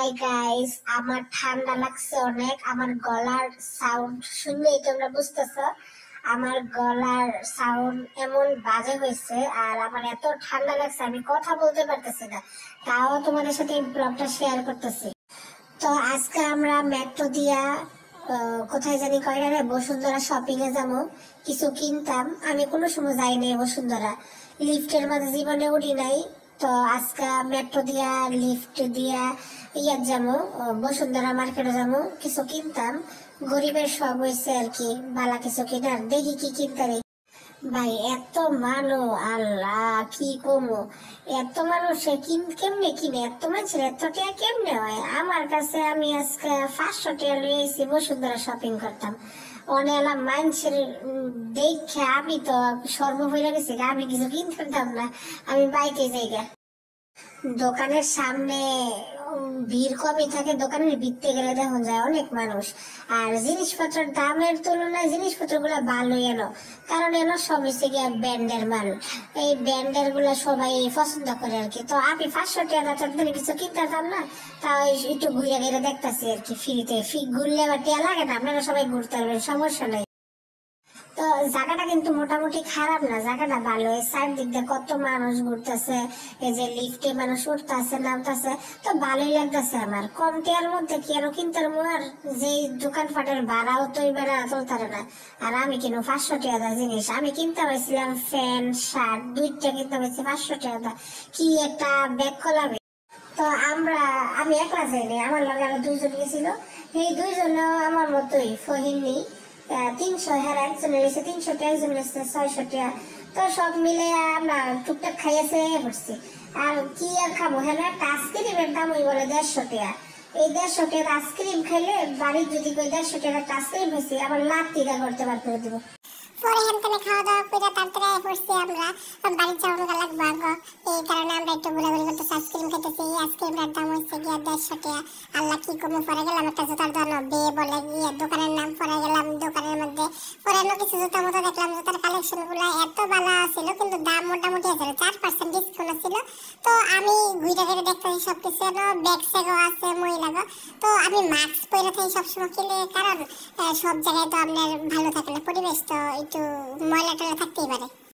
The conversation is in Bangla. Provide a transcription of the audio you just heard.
হাই গাইস, আমার ঠান্ডা লাগছে অনেক। আমার গলার সাউন্ড শুনলেই তোমরা বুঝতেছো আমার গলার সাউন্ড এমন বাজে হয়েছে। আর আমার এত ঠান্ডা লাগছে, আমি কথা বলতে পারতেছি না, তাও তোমাদের সাথে এই ব্লগটা শেয়ার করতেছি। তো আজকে আমরা মেট্রো দিয়া কোথায় জানি কয়টা রে বসুন্ধরা শপিং এ যাবো। কিছু কিনতাম, আমি কোনো সময় যাইনি বসুন্ধরা, লিফটের মাঝে জীবনে উঠি নাই। তো আজকে মেট্রো দিয়া লিফট দিয়া ইয়ার যাবো, বসুন্ধরা মার্কেটে যাবো, কিছু কিনতাম। গরিবের শখ হয়েছে আর কি, বালা কিছু কিনার, দেখি কি কিনতে পারি। ভাই এত মানুষ, আল্লাহ কি কমো, এত মানুষে কেমনে কিনে, এত মানুষের এত টাকা কেমনে হয় আমার কাছে। আমি আজকে 500 টাকা লয়ে এসেছি বসুন্ধরা শপিং করতাম। অনেক মানুষের দেখে আমি তো সর্ব হয়ে গেছি, আমি কিছু কিনতে পারতাম না, আমি বাইকে যাই গা। দোকানের সামনে ভিড় কমই থাকে, দোকানের ভিতরে গেলে দেখা যায় অনেক মানুষ। আর জিনিসপত্রের দামের তুলনায় জিনিসপত্র গুলা ভালোই এলো, কারণ এলো সব হচ্ছে গিয়া ব্র্যান্ডের মাল। এই ব্র্যান্ডের গুলা সবাই পছন্দ করে আর কি। তো আমি 500 টাকা তাদের কিছু কিনতে পারতাম না, তাও একটু ঘুরে ঘুরে দেখতেছি আর কি, ফ্রিতে। ঘুরলে আবার টিয়া লাগে না, আপনারা সবাই ঘুরতে পারবেন, সমস্যা নাই। তো জায়গাটা কিন্তু মোটামুটি খারাপ না, জায়গাটা ভালো। এই সাইড দিক দিয়ে কত মানুষ ঘুরতেছে, এই যে লিফটে মানুষ উঠতেছে নামতেছে, তো ভালোই লাগতেছে আমার। কম টিয়ার মধ্যে কি আরো কিনতে পারবো? আর যে দোকানপাটের ভাড়াও তো এই বেড়া চলতারে না। আর আমি কিনো 500 টাকা জিনিস, আমি কিনতে পারছিলাম ফ্যান শার্ট দুইটা কিনতে পারছি 500 টাকা, কি একটা ব্যাগ খোলাবে। তো আমি একলা যাইনি, আমার লগে আরো দুইজন গেছিল। এই দুইজনও আমার মতোই ফহিনী। 300, হ্যাঁ একজনের এসে 300 টাকা, একজনের এসে 600 টাকা। তো সব মিলে আমরা টুকটাক খাইয়াছে করছি। আর কি আর খাবো, হ্যাঁ একটা আইসক্রিমের দাম ওই বলে 150 টাকা। এই 150 টাকার আইসক্রিম খাইলে বাড়ির যদি কই 150 টাকার আইসক্রিম হয়েছে, আবার লাখ টাকা করতে বার করে দিব। পরে হেনতেনে খাওয়া দাওয়া করে তারপরে পড়ছি আমরা বাড়ি যাওয়ার লাগবো আগে। এই কারণে আমরা একটু ঘোরাঘুরি করতেছি, আইসক্রিম খেতেছি। এই আইসক্রিমটার দাম হচ্ছে গিয়া 150 টাকা। আল্লাহ কি কমে পরে গেলাম একটা জুতার দোকান, বে বলে গিয়ে দোকানের নাম পরে গেলাম। দোকানের মধ্যে পরে কিছু জুতা মতো দেখলাম, জুতার কালেকশন গুলা এত ভালো ছিল, কিন্তু দাম মোটামুটি আছে, 4% ডিসকাউন্ট ছিল। তো আমি ঘুরে ঘুরে দেখতেছি সবকিছু ব্যাগ স্যাগও আছে মহিলাগো। তো আমি মাস্ক পরে থাকি সবসময় কিনে, কারণ সব জায়গায় তো আপনার ভালো থাকে না পরিবেশ, তো একটু ময়লা টয়লা থাকতেই পারে।